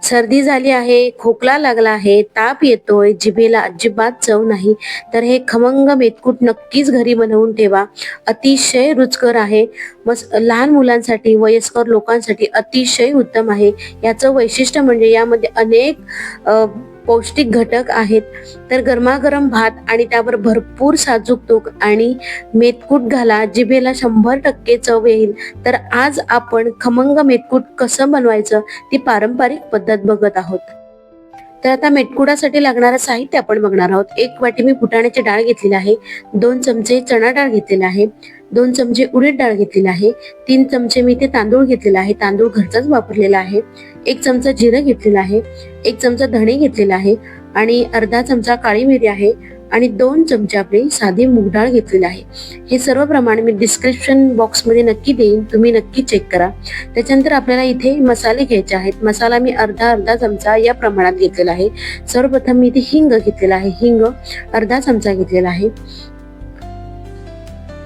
सर्दी झाली आहे, खोकला लागला आहे, ताप येतोय, जिभेला अजिबात चव नाही, तर हे खमंग मेथकूट नक्कीच घरी बनवून ठेवा. अतिशय रुचकर आहे. लहान मुलांसाठी, वयस्कर लोकांसाठी अतिशय उत्तम आहे. याचं वैशिष्ट्य म्हणजे यामध्ये अनेक पौष्टिक घटक आहेत. तर गरमागरम भात आणि त्यावर भरपूर साजूक तूप आणि मेथकूट घाला, जिभेला 100% चव येईल. तर आज आपण खमंग मेथकूट कसं बनवायचं ती पारंपरिक पद्धत बघत आहोत. तर आता मेथकुटासाठी लागणारं साहित्य आपण बघणार आहोत. 1 वाटी मी फुटाण्याची डाळ घेतलेली आहे, 2 चमचे चणा डाळ घेतलेला आहे, 2 चमचे उडीद डाळ घेतलेली आहे, 3 चमचे मी ते तांदूळ घेतलेला आहे, तांदूळ घरचाच वापरलेला आहे, 1 चमचा जिरं घेतलेला आहे, 1 चमचा धणे घेतलेला आहे आणि अर्धा चमचा काळी मिरी आहे आणि 2 चमचे आपली साधी मूग डाळ घेतलेली आहे. हे सर्व प्रमाण मी डिस्क्रिप्शन बॉक्स मध्ये नक्की देईन, तुम्ही नक्की चेक करा. त्याच्यानंतर आपल्याला इथे मसाले घ्यायचे आहेत. मसाला मी अर्धा चमचा या प्रमाणात घेतलेला आहे. सर्वप्रथम मी इथे हिंग घेतलेला आहे, हिंग अर्धा चमचा घेतलेला आहे,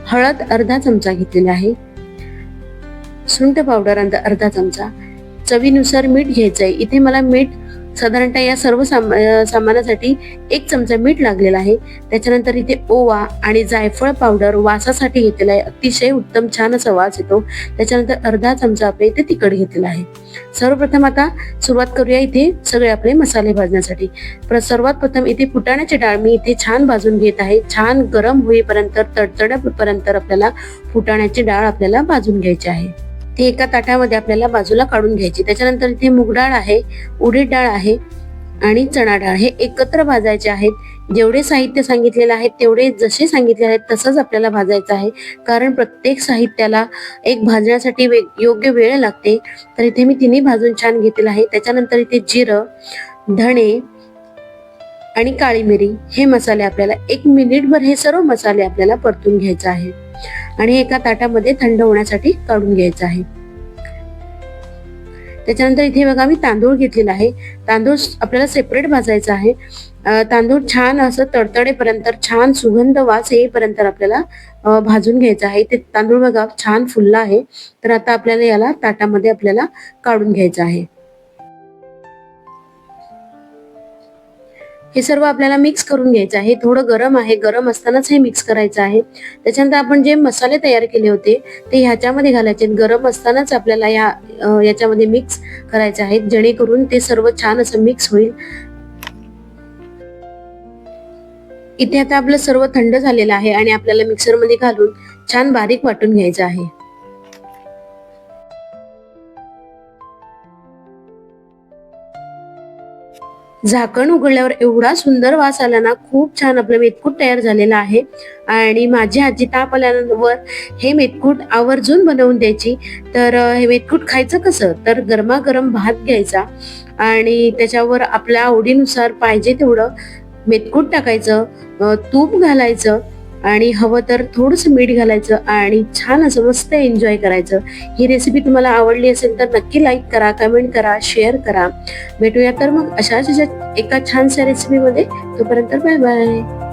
हळद अर्धा चमचा घेतलेला आहे, सुंठ पावडर अर्धा चमचा, चवीनुसार मीठ घ्यायचंय. इथे मला मीठ साधारणतः या सर्व सामानासाठी 1 चमचा मीठ लागलेला आहे. त्याच्यानंतर इथे ओवा आणि जायफळ पावडर वासासाठी घेतलेला आहे, अतिशय उत्तम छान असा वास येतो. त्याच्यानंतर अर्धा चमचा आपल्या इथे तिखट घेतलेला आहे. सर्वप्रथम आता सुरुवात करूया इथे सगळे आपले मसाले भाजण्यासाठी. सर्वात प्रथम इथे फुटाण्याची डाळ मी इथे छान भाजून घेत आहे. छान गरम होईपर्यंत, तडतडेपर्यंत आपल्याला फुटाण्याची डाळ आपल्याला भाजून घ्यायची आहे. ती एका ताटामध्ये आपल्याला बाजूला काढून घ्यायची. त्याच्यानंतर इथे मूग डाळ आहे, उडीद डाळ आहे आणि चणा डाळ हे एकत्र भाजायचे आहेत. जेवढे साहित्य सांगितलेले आहे तेवढे जसे सांगितले आहेत तसंच आपल्याला भाजायचं आहे, कारण प्रत्येक साहित्याला एक भाजण्यासाठी योग्य वेळ लागते. तर इथे मी तिन्ही भाजून छान घेतलेलं आहे. त्याच्यानंतर इथे जिरं, धणे आणि काळी मिरी हे मसाले आपल्याला 1 मिनिटभर हे सर्व मसाले आपल्याला परतून घ्यायचे आहे आणि एका ताटामध्ये थंड होण्यासाठी काढून घ्यायचं आहे. त्याच्यानंतर इथे बघा मी तांदूळ घेतलेला आहे. तांदूळ आपल्याला सेपरेट भाजायचा आहे. तांदूळ छान असं तडतडेपर्यंत, छान सुगंध वास येईपर्यंत आपल्याला भाजून घ्यायचा आहे. ते तांदूळ बघा छान फुलला आहे. तर आता आपल्याला याला ताटामध्ये आपल्याला काढून घ्यायचं आहे. हे सर्व आपल्याला मिक्स करून घ्यायचं आहे. थोडं गरम आहे, गरम असतानाच हे मिक्स करायचं आहे. त्याच्यानंतर आपण जे मसाले तयार केले होते ते ह्याच्यामध्ये घालायचे. गरम असतानाच आपल्याला याच्यामध्ये मिक्स करायचे आहेत, जेणेकरून ते सर्व छान असं मिक्स होईल. इथे आता आपलं सर्व थंड झालेलं आहे आणि आपल्याला मिक्सर मध्ये घालून छान बारीक वाटून घ्यायचं आहे. झाकण उघडल्यावर एवढा सुंदर वास आला ना, खूप छान आपलं मेथकूट तयार झालेलं आहे. आणि माझी आजी ताप आल्यावर हे मेथकूट आवर्जून बनवून द्यायची. तर हे मेथकूट खायचं कसं, तर गरमागरम भात घ्यायचा आणि त्याच्यावर आपल्या आवडीनुसार पाहिजे तेवढं मेथकूट टाकायचं, तूप घालायचं आणि हवं तर थोडंसं मीठ घालायचं आणि छान असं मस्त एन्जॉय करायचं. ही रेसिपी तुम्हाला आवडली असेल तर नक्की लाईक करा, कमेंट करा, शेअर करा. भेटूया तर मग अशाच एका छानशा रेसिपीमध्ये. तोपर्यंत बाय बाय.